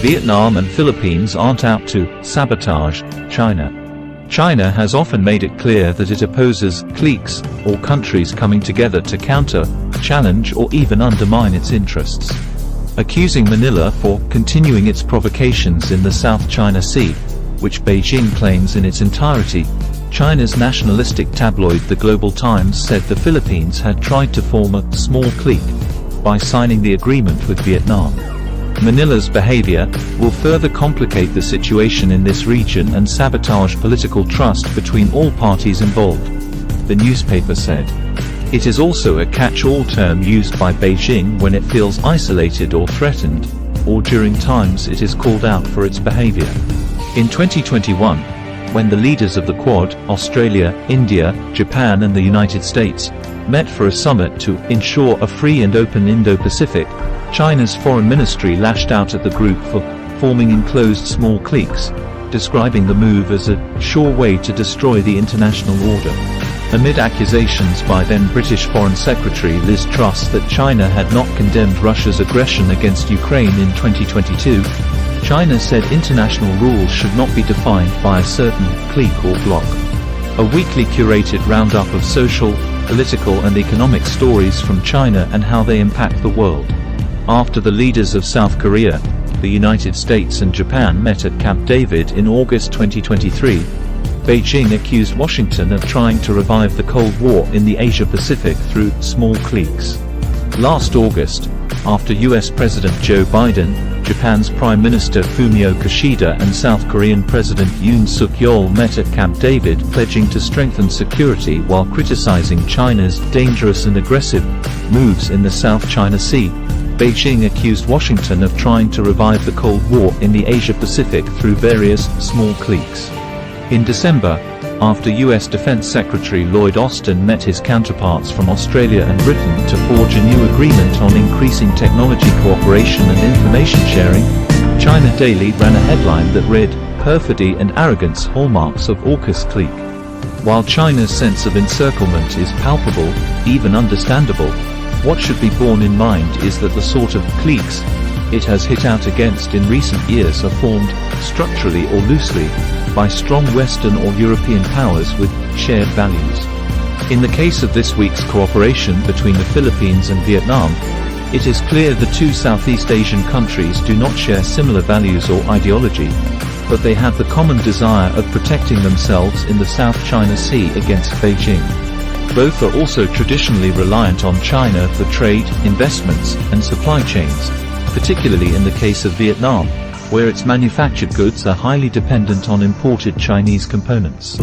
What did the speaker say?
Vietnam and Philippines aren't out to sabotage China. China has often made it clear that it opposes cliques, or countries coming together to counter, challenge or even undermine its interests. Accusing Manila for continuing its provocations in the South China Sea, which Beijing claims in its entirety, China's nationalistic tabloid The Global Times said the Philippines had tried to form a small clique by signing the agreement with Vietnam. Manila's behavior will further complicate the situation in this region and sabotage political trust between all parties involved, the newspaper said. It is also a catch-all term used by Beijing when it feels isolated or threatened, or during times it is called out for its behavior. In 2021, when the leaders of the Quad, Australia, India, Japan and the United States, met for a summit to ensure a free and open Indo-Pacific, China's foreign ministry lashed out at the group for forming enclosed small cliques, describing the move as a sure way to destroy the international order. Amid accusations by then British Foreign Secretary Liz Truss that China had not condemned Russia's aggression against Ukraine in 2022, China said international rules should not be defined by a certain clique or bloc. A weekly curated roundup of social, political and economic stories from China and how they impact the world. After the leaders of South Korea, the United States and Japan met at Camp David in August 2023, Beijing accused Washington of trying to revive the Cold War in the Asia-Pacific through small cliques. Last August, after US President Joe Biden, Japan's Prime Minister Fumio Kishida and South Korean President Yoon Suk-yeol met at Camp David pledging to strengthen security while criticizing China's dangerous and aggressive moves in the South China Sea, Beijing accused Washington of trying to revive the Cold War in the Asia-Pacific through various small cliques. In December, after US Defense Secretary Lloyd Austin met his counterparts from Australia and Britain to forge a new agreement on increasing technology cooperation and information sharing, China Daily ran a headline that read, "Perfidy and arrogance hallmarks of AUKUS clique." While China's sense of encirclement is palpable, even understandable, what should be borne in mind is that the sort of cliques it has hit out against in recent years are formed, structurally or loosely, by strong Western or European powers with shared values. In the case of this week's cooperation between the Philippines and Vietnam, it is clear the two Southeast Asian countries do not share similar values or ideology, but they have the common desire of protecting themselves in the South China Sea against Beijing. Both are also traditionally reliant on China for trade, investments, and supply chains, particularly in the case of Vietnam, where its manufactured goods are highly dependent on imported Chinese components.